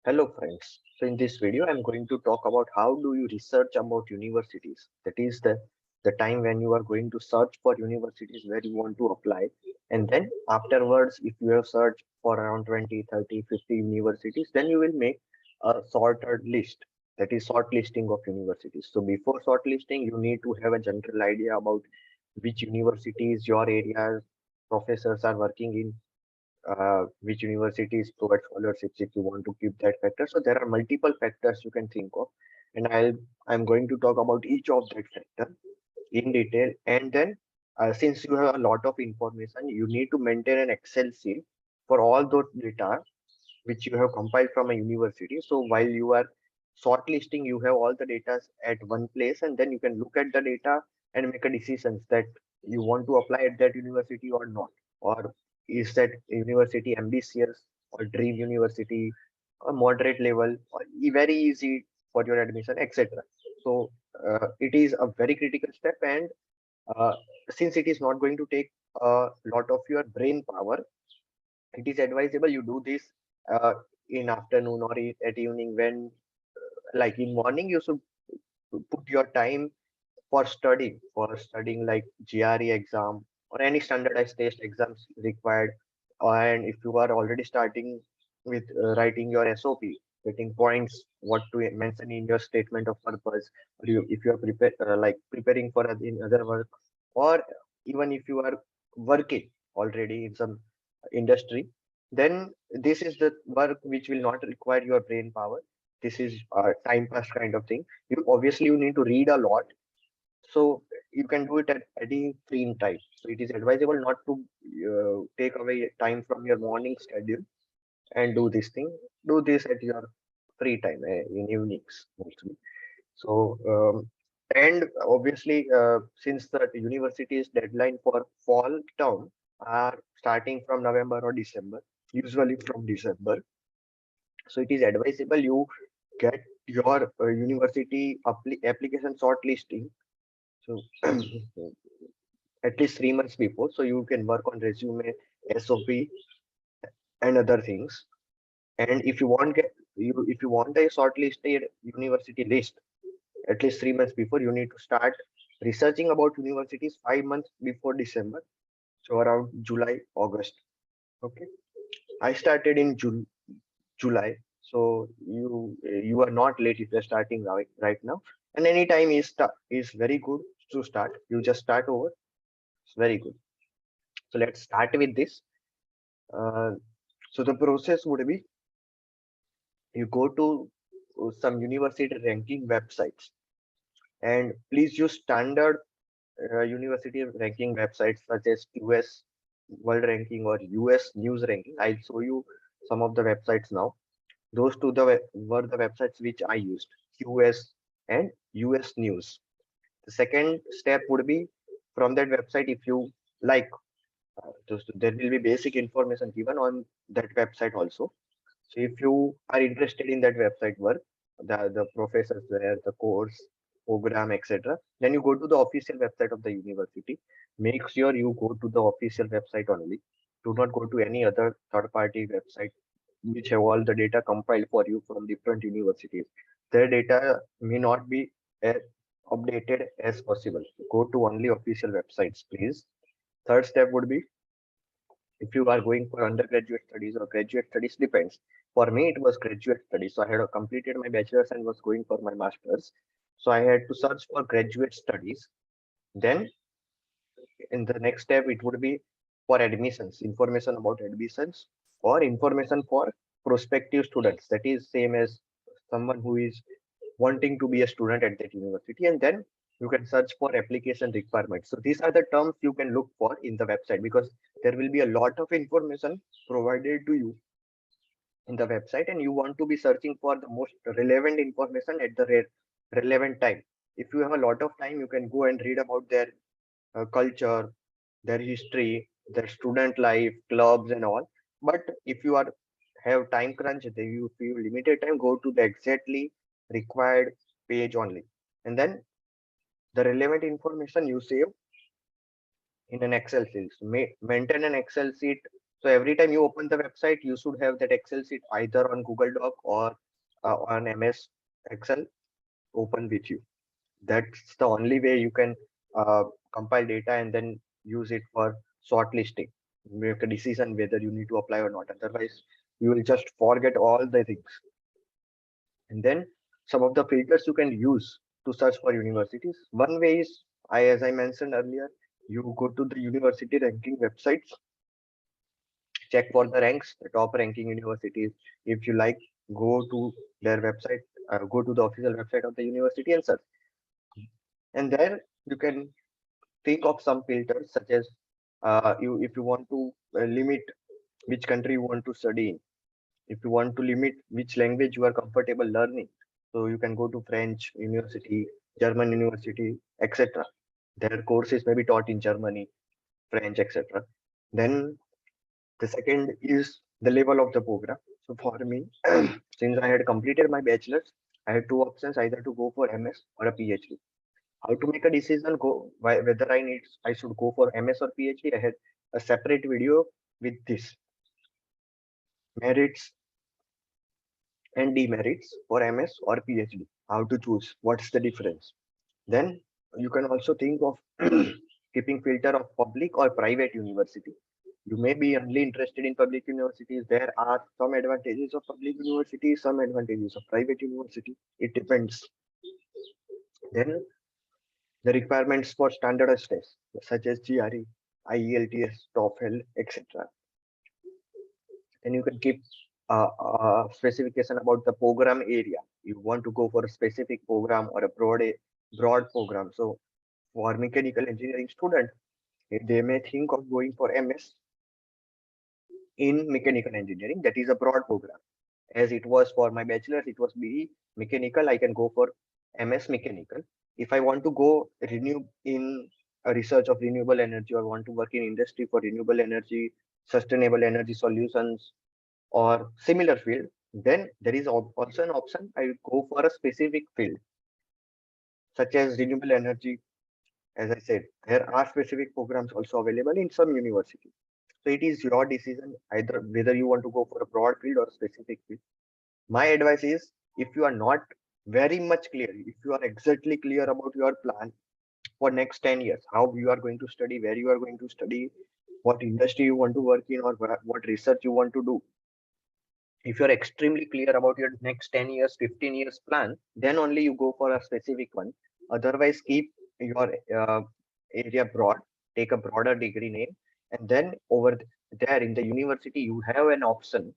Hello friends. So in this video, I'm going to talk about how do you research about universities. That is the time when you are going to search for universities where you want to apply. And then afterwards, if you have searched for around 20, 30, 50 universities, then you will make a sorted list. That is shortlisting of universities. So before shortlisting, you need to have a general idea about which universities your area's professors are working in, which universities provide scholarships if you want to keep that factor. So there are multiple factors you can think of, and I'm going to talk about each of that factor in detail. And then, since you have a lot of information, you need to maintain an Excel sheet for all those data which you have compiled from a university. So while you are shortlisting, you have all the data at one place, and then you can look at the data and make a decisions that you want to apply at that university or not, or is that university ambitious or dream university, or moderate level, or very easy for your admission, etc. So it is a very critical step, and uh, since it is not going to take a lot of your brain power, it is advisable you do this uh, in afternoon or at evening when, like in morning, you should put your time for studying like GRE exam or any standardized test exams required. And if you are already starting with writing your SOP, getting points, what to mention in your statement of purpose, or if you are preparing for in other work, or even if you are working already in some industry, then this is the work which will not require your brain power. This is time pass kind of thing. You need to read a lot, so you can do it at any free time. So it is advisable not to take away time from your morning schedule and do this thing. Do this at your free time, in evenings mostly. So and obviously, since the university's deadline for fall term are starting from November or December, usually from December, so it is advisable you get your university application shortlisting. So at least 3 months before, so you can work on resume, SOP, and other things. And if you want a shortlisted university list, at least 3 months before, you need to start researching about universities 5 months before December, so around July, August. Okay, I started in July, so you are not late if you're starting right now. And any time is very good to start. You just start over. It's very good. So let's start with this. Uh, so the process would be you go to some university ranking websites, and please use standard university ranking websites such as US World Ranking or US News Ranking. I'll show you some of the websites now. Those two were the websites which I used, QS and US News. The second step would be from that website, if you like, there will be basic information given on that website also. So if you are interested in that website work, the professors there, the course, program, etc., then you go to the official website of the university. Make sure you go to the official website only. Do not go to any other third-party website which have all the data compiled for you from different universities. Their data may not be as updated as possible. Go to only official websites, please. Third step would be, if you are going for undergraduate studies or graduate studies, depends. For me it was graduate studies, so I had completed my bachelor's and was going for my master's, so I had to search for graduate studies. Then in the next step it would be for admissions, information about admissions, or information for prospective students, that is same as someone who is wanting to be a student at that university. And then you can search for application requirements. So these are the terms you can look for in the website, because there will be a lot of information provided to you in the website, and you want to be searching for the most relevant information at the relevant time. If you have a lot of time, you can go and read about their culture, their history, their student life, clubs, and all. But if you are have time crunch, then you feel limited time, go to the exactly required page only, and then the relevant information you save in an Excel sheet. Maintain an Excel sheet So every time you open the website, you should have that Excel sheet either on Google Doc or on MS Excel open with you. That's the only way you can uh, compile data and then use it for shortlisting. Make a decision whether you need to apply or not. Otherwise, you will just forget all the things. And then some of the filters you can use to search for universities. One way is, as I mentioned earlier, you go to the university ranking websites, check for the ranks, the top ranking universities. If you like, go to their website, go to the official website of the university and search. And there you can think of some filters such as if you want to limit which country you want to study in, if you want to limit which language you are comfortable learning, so you can go to French university, German university, etc. Their courses may be taught in Germany, French, etc. Then the second is the level of the program. So for me, since I had completed my bachelor's, I had two options, either to go for MS or a PhD. How to make a decision, whether I should go for MS or PhD? I had a separate video with this merits and demerits for MS or PhD. How to choose? What's the difference? Then you can also think of keeping filter of public or private university. You may be only interested in public universities. There are some advantages of public universities, some advantages of private university. It depends. Then the requirements for standardized tests such as GRE, IELTS, TOEFL, etc. Then you can keep specification about the program area. You want to go for a specific program or a broad program. So for mechanical engineering student, they may think of going for MS in mechanical engineering. That is a broad program. As it was for my bachelor's, it was BE mechanical. I can go for MS mechanical. If I want to go renew in a research of renewable energy or want to work in industry for renewable energy, sustainable energy solutions, or similar field, then there is also an option. I go for a specific field, such as renewable energy. As I said, there are specific programs also available in some universities. So it is your decision either whether you want to go for a broad field or a specific field. My advice is, if you are not very much clear, if you are exactly clear about your plan for next 10 years, how you are going to study, where you are going to study, what industry you want to work in, or what research you want to do, if you're extremely clear about your next 10 years 15 years plan, then only you go for a specific one. Otherwise, keep your area broad, take a broader degree name, and then over there in the university you have an option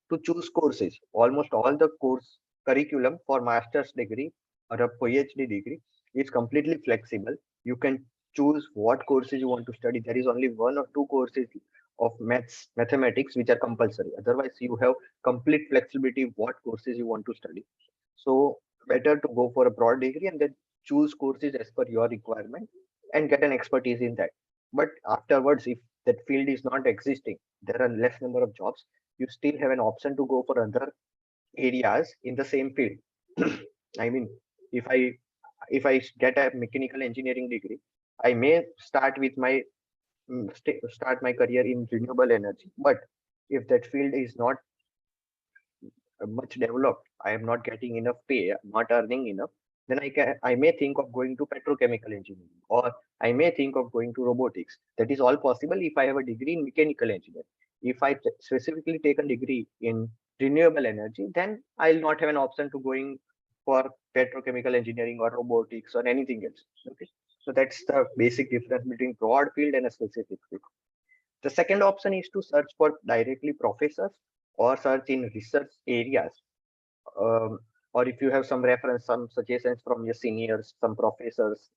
to choose courses. Almost all the course curriculum for master's degree or a PhD degree is completely flexible. You can choose what courses you want to study. There is only one or two courses of mathematics which are compulsory. Otherwise, you have complete flexibility what courses you want to study. So better to go for a broad degree and then choose courses as per your requirement and get an expertise in that. But afterwards, if that field is not existing, there are less number of jobs, you still have an option to go for other areas in the same field. I mean, if i if I get a mechanical engineering degree, I may start with my start my career in renewable energy. But if that field is not much developed, I am not getting enough pay, not earning enough, then I may think of going to petrochemical engineering, or I may think of going to robotics. That is all possible if I have a degree in mechanical engineering. If I specifically take a degree in renewable energy, then I'll not have an option to going for petrochemical engineering or robotics or anything else. Okay. So that's the basic difference between broad field and a specific field. The second option is to search for directly professors or search in research areas. Um, or if you have some reference, some suggestions from your seniors, some professors,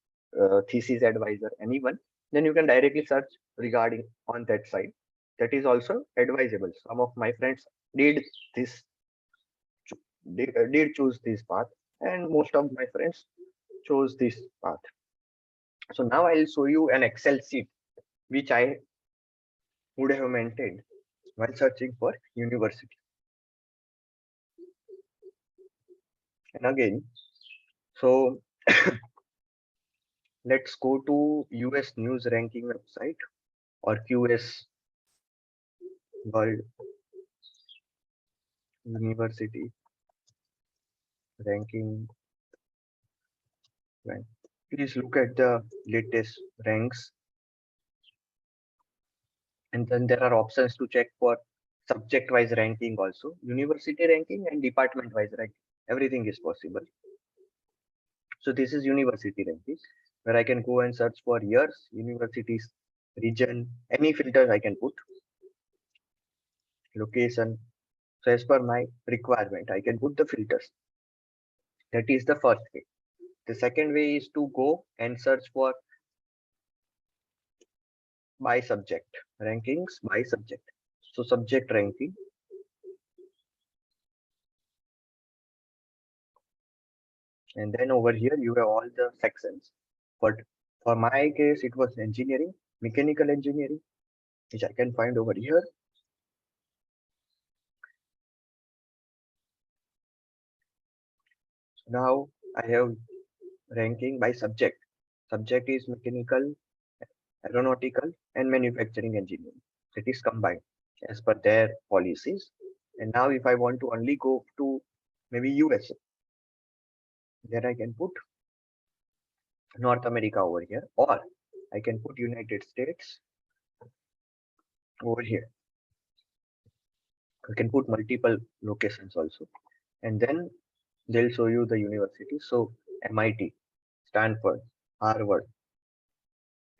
thesis advisor, anyone, then you can directly search regarding on that side. That is also advisable. Some of my friends did this, did choose this path, and most of my friends chose this path. So now I'll show you an Excel sheet which I would have maintained while searching for university. And again, so let's go to US news ranking website or QS World University ranking. Right. Please look at the latest ranks, and then there are options to check for subject-wise ranking also, university ranking and department-wise ranking. Everything is possible. So this is university ranking, where I can go and search for years, universities, region, any filters I can put, location. So as per my requirement, I can put the filters. That is the first way. The second way is to go and search for by subject, rankings by subject. So subject ranking, and then over here you have all the sections. But for my case, it was engineering, mechanical engineering, which I can find over here. Now I have ranking by subject. Subject is mechanical, aeronautical, and manufacturing engineering. It is combined as per their policies. And now if I want to only go to maybe USA, then I can put North America over here, or I can put United States over here. I can put multiple locations also. And then they'll show you the university. So MIT, Stanford, Harvard,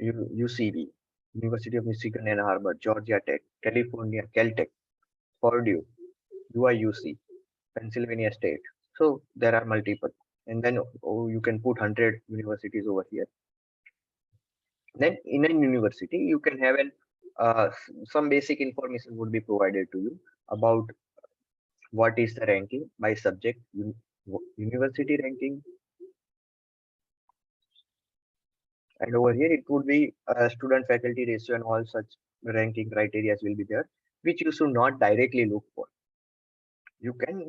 UCB, University of Michigan and Harvard, Georgia Tech, California, Caltech, Purdue, UIUC, Pennsylvania State. So there are multiple. And then you can put 100 universities over here. Then in a university, you can have some basic information would be provided to you about what is the ranking by subject, university ranking, and over here it would be student faculty ratio and all such ranking criteria will be there, which you should not directly look for. You can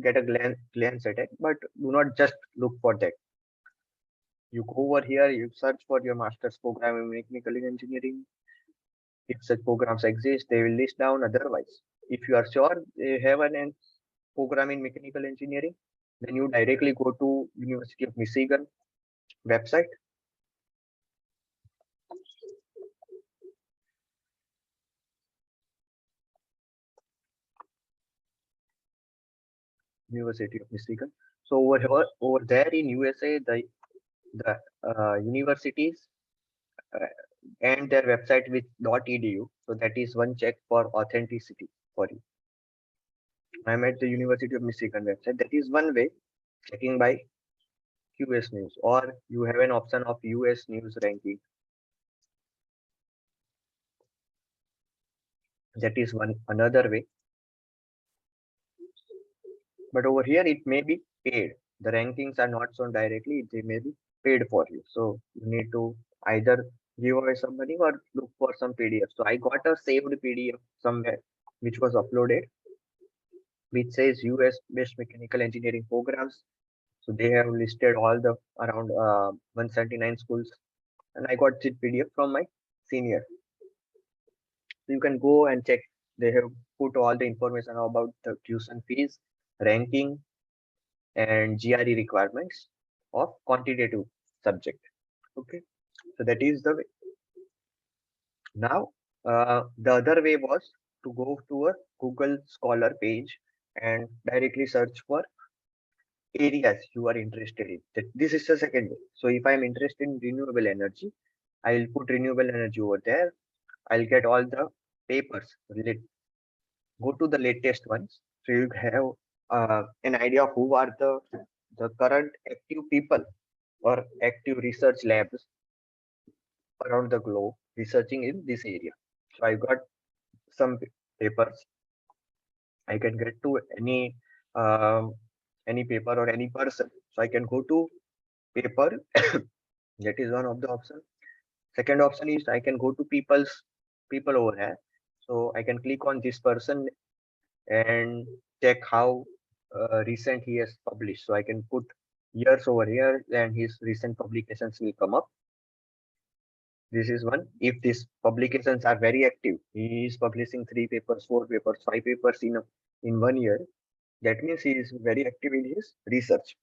get a glance at it, but do not just look for that. You go over here, you search for your master's program in mechanical engineering. If such programs exist, they will list down. Otherwise, if you are sure they have an program in mechanical engineering, then you directly go to University of Michigan website. University of Michigan. So over there in USA, the universities uh, and their website with .edu. So that is one check for authenticity for you. I'm at the University of Michigan website. That is one way checking by US News, or you have an option of US News ranking. That is one another way. But over here, it may be paid. The rankings are not shown directly, they may be paid for you. So you need to either give away some money or look for some PDF. So I got a saved PDF somewhere which was uploaded, which says US based mechanical engineering programs. So they have listed all the around 179 schools, and I got this PDF from my senior. So you can go and check. They have put all the information about the tuition fees, ranking, and GRE requirements of quantitative subject. Okay, so that is the way. Now, the other way was to go to a Google Scholar page and directly search for areas you are interested in. This is the second way. So if I'm interested in renewable energy, I'll put renewable energy over there. I'll get all the papers. Go to the latest ones. So you have an idea of who are the current active people or active research labs around the globe researching in this area. So I got some papers. I can get to any paper or any person. So I can go to paper. That is one of the options. Second option is I can go to people over here. So I can click on this person and check how recent he has published. So I can put years over here and his recent publications will come up. This is one. If these publications are very active, he is publishing 3 papers, 4 papers, 5 papers in 1 year. That means he is very active in his research.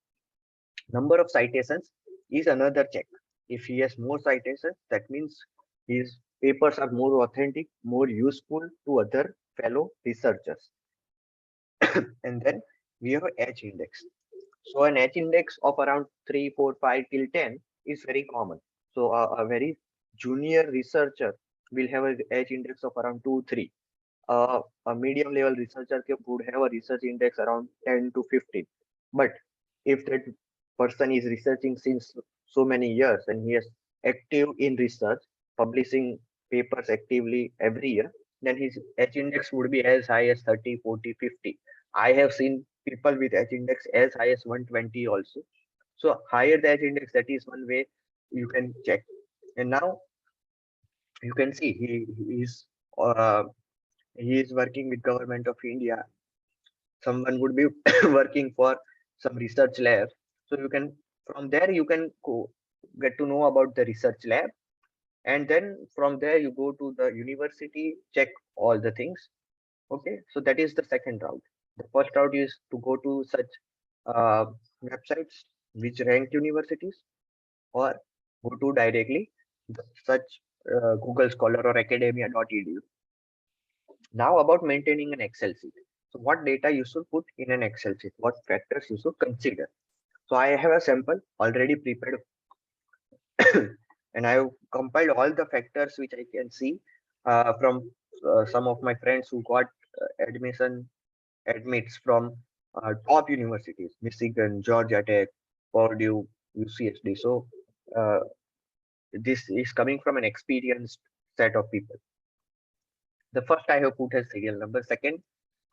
Number of citations is another check. If he has more citations, that means his papers are more authentic, more useful to other fellow researchers. And then we have H index. So an H index of around 3, 4, 5 till 10 is very common. So a very junior researcher will have a H index of around 2, 3. A medium level researcher would have a research index around 10 to 15. But if that person is researching since so many years and he is active in research, publishing papers actively every year, then his H index would be as high as 30, 40, 50. I have seen people with H index as high as 120 also. So higher the H index, that is one way you can check. And now you can see uh, he is working with government of India. Someone would be working for some research lab. So you can from there you can get to know about the research lab, and then from there you go to the university, check all the things. Okay, so that is the second route. The first route is to go to such uh, websites which ranked universities, or go to directly such Google Scholar or academia.edu. Now about maintaining an Excel sheet. So what data you should put in an Excel sheet? What factors you should consider? So I have a sample already prepared and I have compiled all the factors which I can see from some of my friends who got admits from top universities, Michigan, Georgia Tech, Purdue, UCSD. So uh, this is coming from an experienced set of people. The first I have put as serial number, second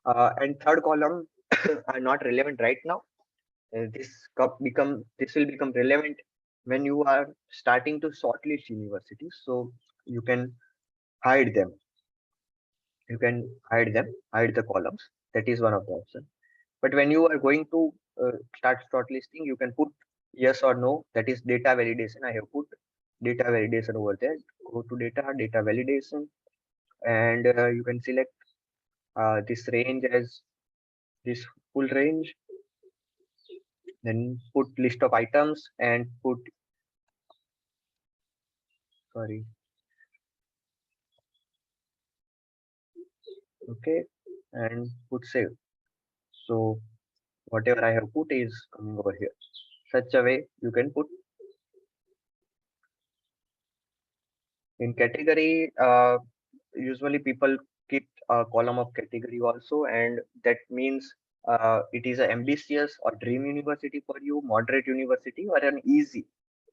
and third column are not relevant right now. This will become relevant when you are starting to shortlist universities. So you can hide them. You can hide the columns. That is one of the options. But when you are going to start shortlisting, you can put yes or no. That is data validation. I have put data validation over there. Go to data validation, and you can select this range as this full range. Then put list of items and put, sorry, okay, and put save. So whatever I have put is coming over here. Such a way you can put in category. Usually people keep a column of category also, and that means it is an ambitious or dream university for you, moderate university, or an easy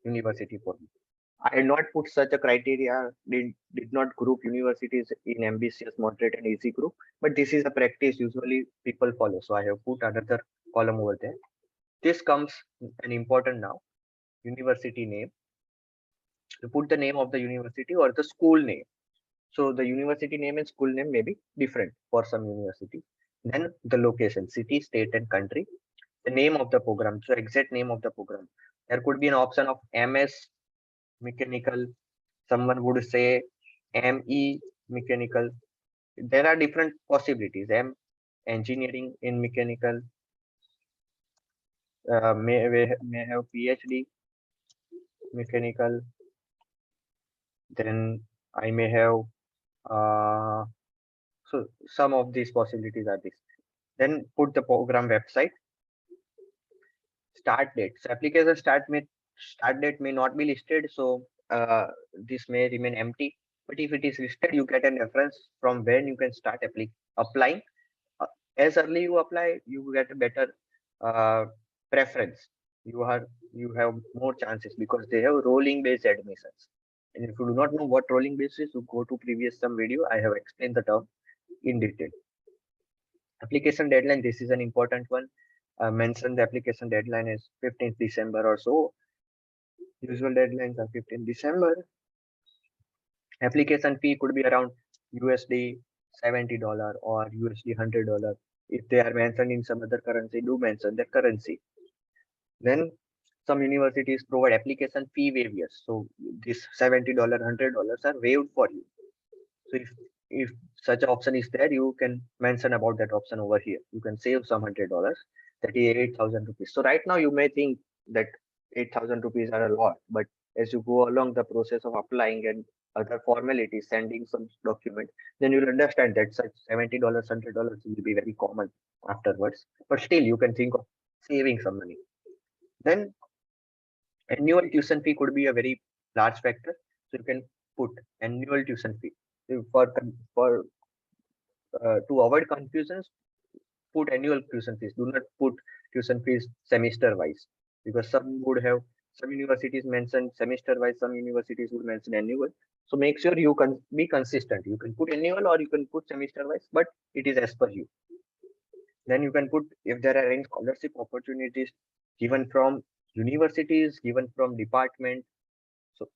university for you. I had not put such a criteria, did not group universities in ambitious, moderate, and easy group, but this is a practice usually people follow. So I have put another column over there. This comes an important now, university name. You put the name of the university or the school name. So the university name and school name may be different for some university. Then the location, city, state, and country. The name of the program, so exact name of the program. There could be an option of MS mechanical. Someone would say ME mechanical. There are different possibilities. Engineering in mechanical. May have PhD mechanical. Then I may have so some of these possibilities are this. Then put the program website, start date. So application start date may not be listed, so this may remain empty. But if it is listed, you get a reference from when you can start applying. Uh, as early you apply, you get a better uh, preference. You have more chances because they have rolling based admissions. And if you do not know what rolling base is, you go to previous some video. I have explained the term in detail. Application deadline, this is an important one. Mention the application deadline is 15th December or so. Usual deadlines are 15th December. Application fee could be around USD $70 or USD $100. If they are mentioned in some other currency, do mention the currency. Then Some universities provide application fee waivers. So this $70, $100 are waived for you. So if such an option is there, you can mention about that option over here. You can save some $100, that is 8,000 rupees. So right now you may think that 8,000 rupees are a lot, but as you go along the process of applying and other formalities, sending some document, then you'll understand that such $70, $100 will be very common afterwards. But still, you can think of saving some money. Then annual tuition fee could be a very large factor. So you can put annual tuition fee. So to avoid confusions, put annual tuition fees. Do not put tuition fees semester wise, because some universities mention semester wise, some universities would mention annual. So make sure you can be consistent. You can put annual or you can put semester wise, but it is as per you. Then you can put if there are any scholarship opportunities given from universities, given from department, so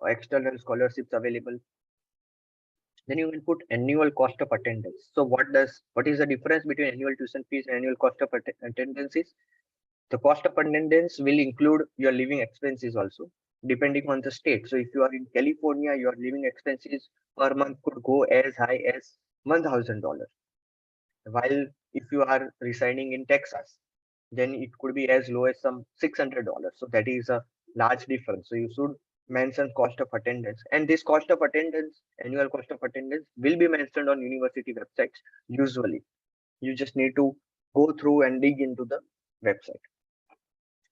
external scholarships available. Then you can put annual cost of attendance. So what is the difference between annual tuition fees and annual cost of attendance is the cost of attendance will include your living expenses also, depending on the state. So if you are in California, your living expenses per month could go as high as $1,000. While if you are residing in Texas, then it could be as low as some $600. So that is a large difference. So you should mention cost of attendance, and this cost of attendance, annual cost of attendance, will be mentioned on university websites usually. You just need to go through and dig into the website.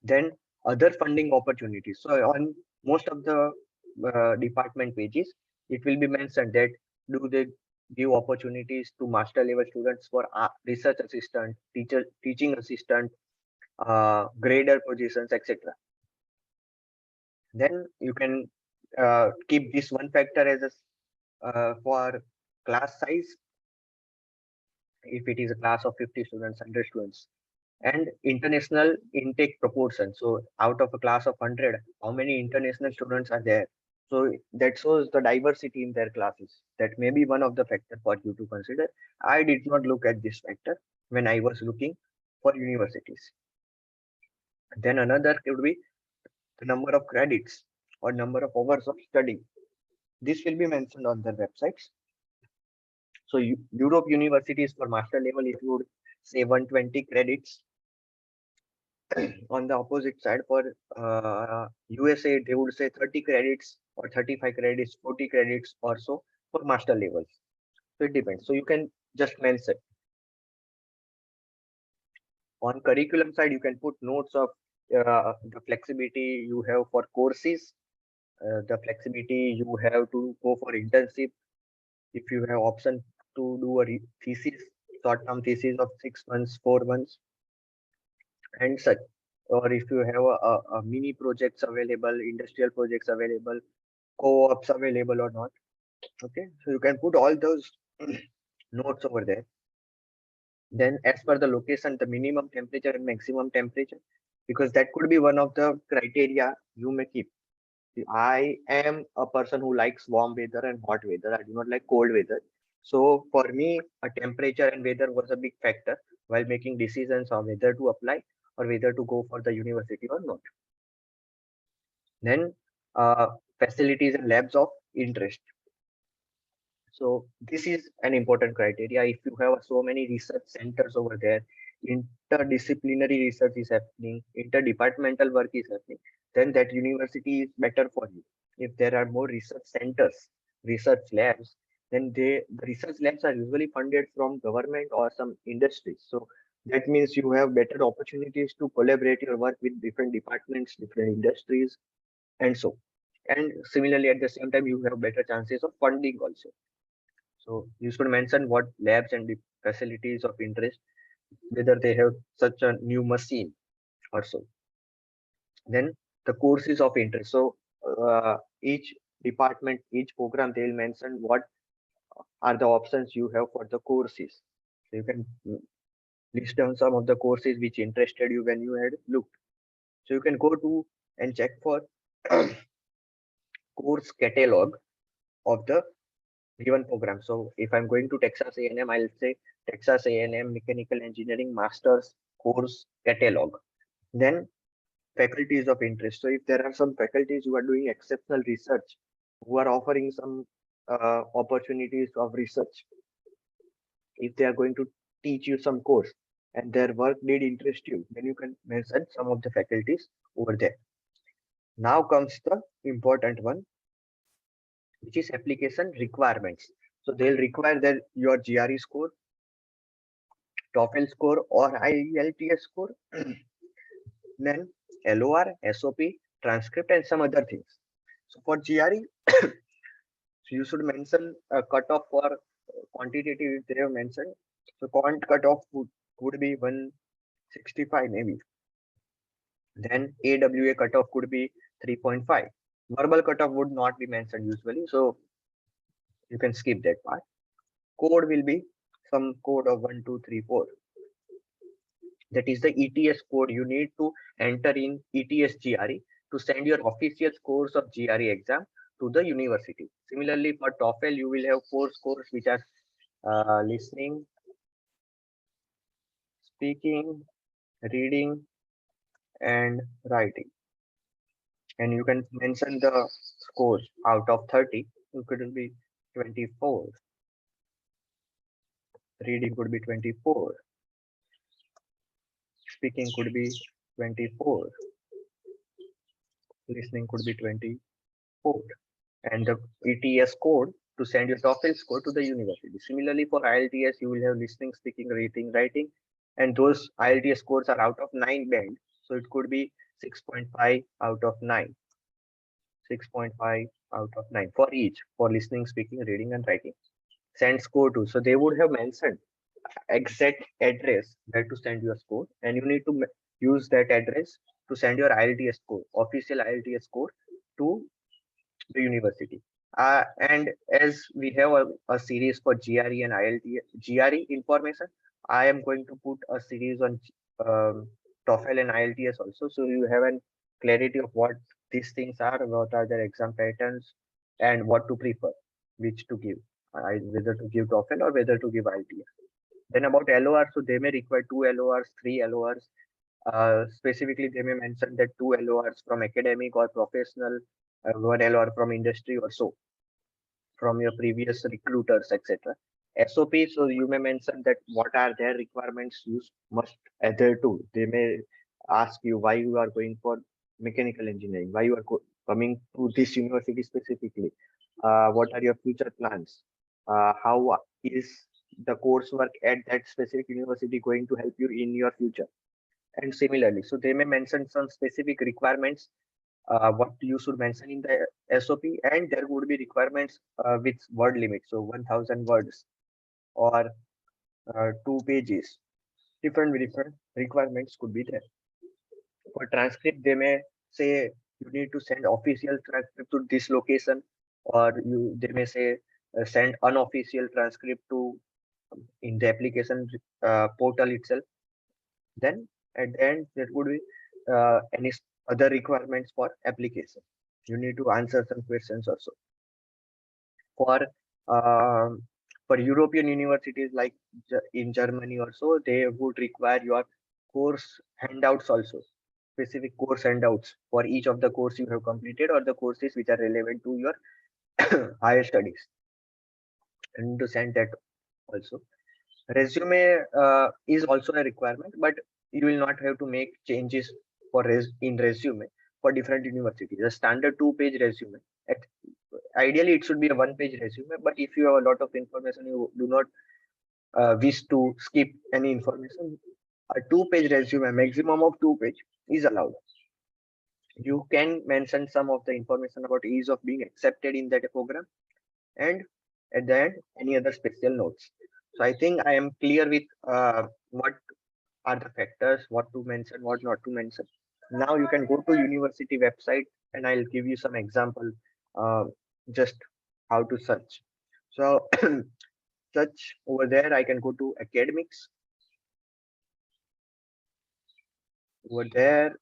Then other funding opportunities. So on most of the department pages, it will be mentioned that do they give opportunities to master level students for research assistant, teaching assistant, grader positions, etc. Then you can keep this one factor as a for class size. If it is a class of 50 students, 100 students, and international intake proportion. So out of a class of 100, how many international students are there? So that shows the diversity in their classes. That may be one of the factors for you to consider. I did not look at this factor when I was looking for universities. Then another could be the number of credits or number of hours of study. This will be mentioned on their websites. So Europe universities for master level, it would say 120 credits. On the opposite side, for USA, they would say 30 credits or 35 credits, 40 credits or so for master levels. So it depends. So you can just mention. On curriculum side, you can put notes of the flexibility you have for courses, the flexibility you have to go for internship. If you have option to do a thesis, short-term thesis of 6 months, 4 months, and such. Or if you have a mini projects available, industrial projects available, co-ops available or not. Okay, so you can put all those notes over there. Then as per the location, the minimum temperature and maximum temperature, because that could be one of the criteria you may keep. I am a person who likes warm weather and hot weather. I do not like cold weather. So for me, a temperature and weather was a big factor while making decisions on whether to apply or whether to go for the university or not. Then facilities and labs of interest. So this is an important criteria. If you have so many research centers over there, interdisciplinary research is happening, interdepartmental work is happening, then that university is better for you. If there are more research centers, research labs, then the research labs are usually funded from government or some industries. So that means you have better opportunities to collaborate your work with different departments, different industries, and so. And similarly, at the same time, you have better chances of funding also. So you should mention what labs and the facilities of interest, whether they have such a new machine or so. Then the courses of interest. So each department, each program, they will mention what are the options you have for the courses. So you can list down some of the courses which interested you when you had looked. So you can go to and check for course catalog of the given program. So if I'm going to Texas A&M, I'll say Texas A&M Mechanical Engineering Masters course catalog. Then faculties of interest. So if there are some faculties who are doing exceptional research, who are offering some opportunities of research, if they are going to teach you some course and their work did interest you, then you can mention some of the faculties over there. Now comes the important one, which is application requirements. So they'll require that your GRE score, TOEFL score, or IELTS score, then LOR, SOP, transcript, and some other things. So for GRE, so you should mention a cutoff for quantitative if they have mentioned. So quant cutoff would be 165 maybe. Then AWA cutoff could be 3.5. Verbal cutoff would not be mentioned usually, so you can skip that part. Code will be some code of 1234. That is the ETS code you need to enter in ETS GRE to send your official scores of GRE exam to the university. Similarly, for TOEFL, you will have 4 scores which are listening, speaking, reading, and writing. And you can mention the scores out of 30. It could be 24. Reading could be 24. Speaking could be 24. Listening could be 24. And the ETS code to send your TOEFL score to the university. Similarly, for IELTS, you will have listening, speaking, reading, writing, and those IELTS scores are out of 9 band. So it could be 6.5 out of 9. 6.5 out of 9 for each, for listening, speaking, reading, and writing. Send score to. So they would have mentioned exact address where to send your score, and you need to use that address to send your IELTS score, official IELTS score, to the university. And as we have a series for GRE and IELTS, GRE information, I am going to put a series on TOEFL and IELTS also, so you have an clarity of what these things are, what are their exam patterns, and what to prefer, which to give, whether to give TOEFL or whether to give IELTS. Then about LOR, so they may require 2 LORs, 3 LORs. Specifically, they may mention that 2 LORs from academic or professional, 1 LOR from industry or so, from your previous recruiters, etc. SOP, so you may mention that what are their requirements you must adhere to. They may ask you why you are going for mechanical engineering, why you are coming to this university specifically, what are your future plans, how is the coursework at that specific university going to help you in your future, and similarly. So they may mention some specific requirements, what you should mention in the SOP, and there would be requirements with word limit. So 1000 words or 2 pages. Different requirements could be there. For transcript, they may say you need to send official transcript to this location, or they may say send unofficial transcript to in the application portal itself. Then at the end, there would be any other requirements for application. You need to answer some questions also. For for European universities like in Germany or so, they would require your course handouts also, specific course handouts for each of the course you have completed or the courses which are relevant to your higher studies, and to send that also. Resume is also a requirement, but you will not have to make changes for in resume for different universities. A standard 2-page resume. Ideally, it should be a 1-page resume, but if you have a lot of information, you do not wish to skip any information, a 2-page resume, maximum of 2 page, is allowed. You can mention some of the information about ease of being accepted in that program, and at the end, any other special notes. So I think I am clear with what are the factors, what to mention, what not to mention. Now you can go to university website, and I'll give you some example, just how to search. So search over there, I can go to academics. Over there,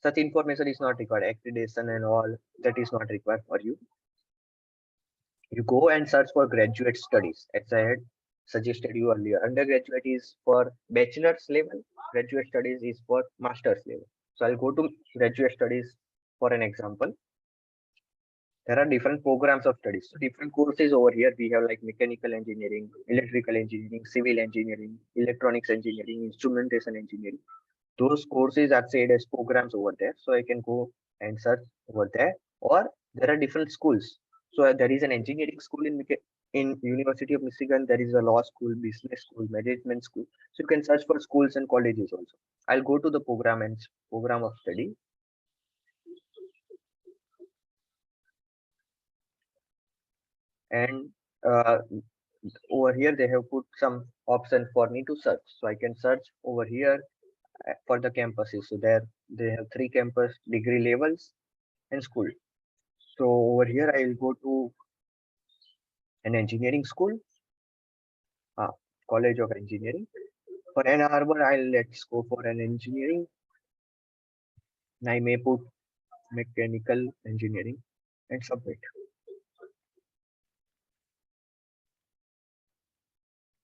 such information is not required. Accreditation and all, that is not required for you. You go and search for graduate studies, as I had suggested you earlier. Undergraduate is for bachelor's level, graduate studies is for master's level. So I'll go to graduate studies for an example. There are different programs of studies. So different courses over here. We have like mechanical engineering, electrical engineering, civil engineering, electronics engineering, instrumentation engineering. Those courses are said as programs over there. So I can go and search over there. Or there are different schools. So there is an engineering school in University of Michigan. There is a law school, business school, management school. So you can search for schools and colleges also. I'll go to the program of study. And over here they have put some option for me to search. So I can search over here for the campuses. So there they have 3 campus degree levels and school. So over here I will go to an engineering school, College of Engineering. For Ann Arbor, let's go for an engineering. And I may put mechanical engineering and submit.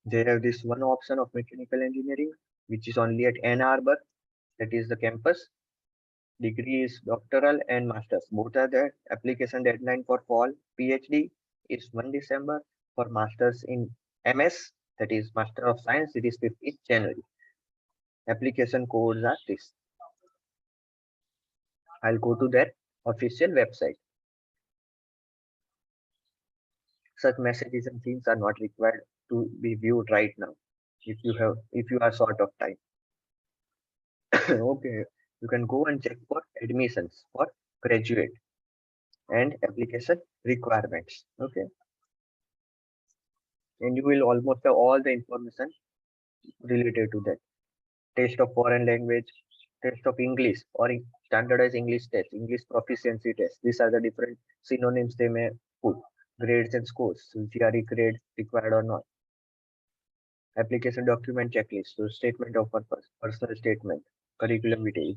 They have this one option of mechanical engineering, which is only at Ann Arbor. That is the campus. Degree is doctoral and masters. Both are there. Application deadline for fall PhD is 1 December. For masters in MS, that is Master of Science, it is 15th January. Application codes are this. I'll go to their official website. Such messages and things are not required to be viewed right now if you are short of time. Okay, you can go and check for admissions for graduate and application requirements. Okay, and you will almost have all the information related to that. Test of foreign language, test of English or standardized English test, English proficiency test. These are the different synonyms they may put. Grades and scores, so GRE grade required or not. Application document checklist, so statement of purpose, personal statement, curriculum vitae,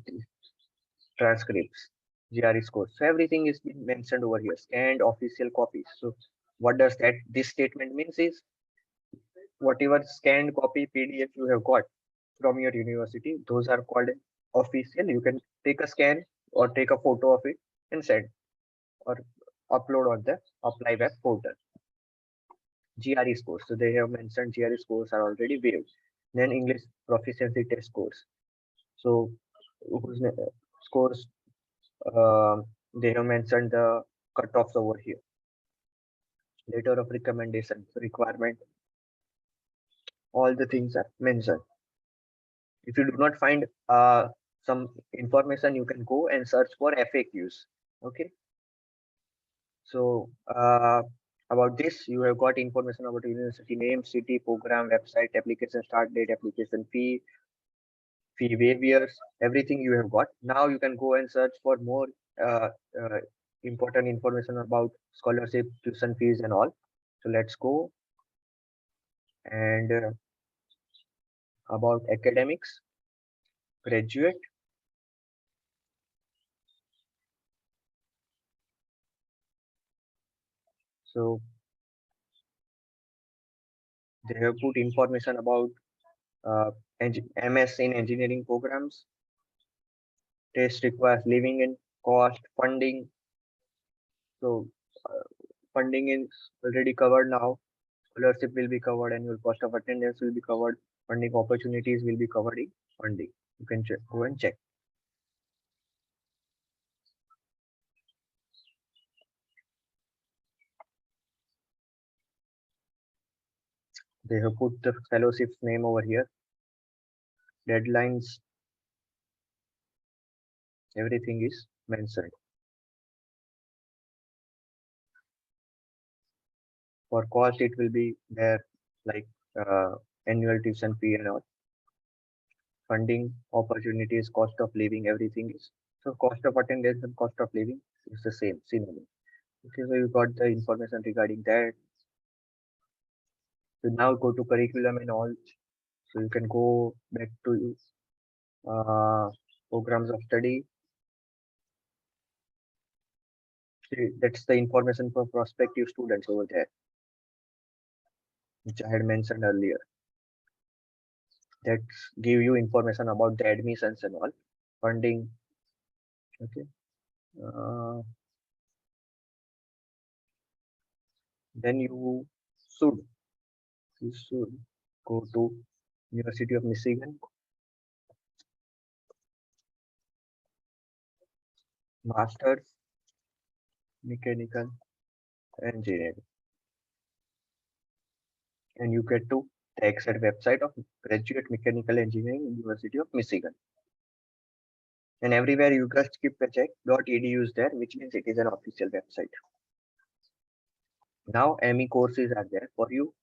transcripts, GRE scores. So everything is being mentioned over here. Scanned official copies. So what does that this statement means is whatever scanned copy PDF you have got from your university, those are called official. You can take a scan or take a photo of it and send or upload on the apply web portal. GRE scores. So they have mentioned GRE scores are already waived. Then English proficiency test scores. So whose scores they have mentioned the cutoffs over here. Letter of recommendation requirement. All the things are mentioned. If you do not find some information, you can go and search for FAQs. Okay. So about this, you have got information about university name, city, program, website, application start date, application fee waivers, everything you have got. Now you can go and search for more uh, uh, important information about scholarship, tuition fees and all. So let's go and about academics, graduate. So they have put information about MS in engineering programs. Test requires living in cost, funding. So funding is already covered now. Scholarship will be covered, annual cost of attendance will be covered, funding opportunities will be covered in funding. You can go and check. They have put the fellowship's name over here, deadlines, everything is mentioned. For cost, it will be there like annual tuition fee and all. Funding, opportunities, cost of living, everything is. So cost of attendance and cost of living is the same, synonym. Okay, so you got the information regarding that. So now go to curriculum and all. So you can go back to programs of study. See, that's the information for prospective students over there, which I had mentioned earlier. That give you information about the admissions and all, funding, Okay. Uh, then should you should go to University of Michigan, Masters Mechanical Engineering, and you get to the exact website of Graduate Mechanical Engineering University of Michigan. And everywhere you just keep a check .edu is there, which means it is an official website. Now ME courses are there for you,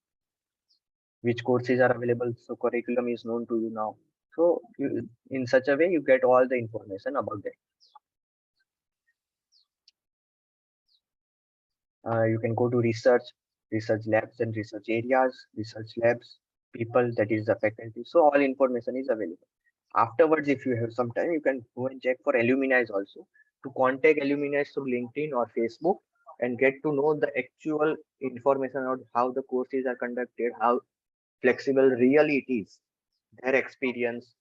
which courses are available. So curriculum is known to you now. So in such a way, you get all the information about that. You can go to research labs and research areas, research labs, people, that is the faculty. So all information is available. Afterwards, if you have some time, you can go and check for alumni also, to contact alumni through LinkedIn or Facebook and get to know the actual information on how the courses are conducted, how flexible really it is, their experience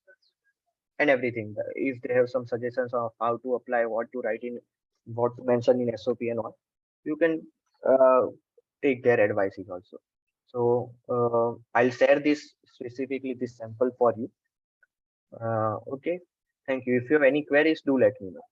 and everything. If they have some suggestions of how to apply, what to write in, what to mention in SOP and all, you can uh, take their advices also. So I'll share this specifically this sample for you. Okay. Thank you. If you have any queries, do let me know.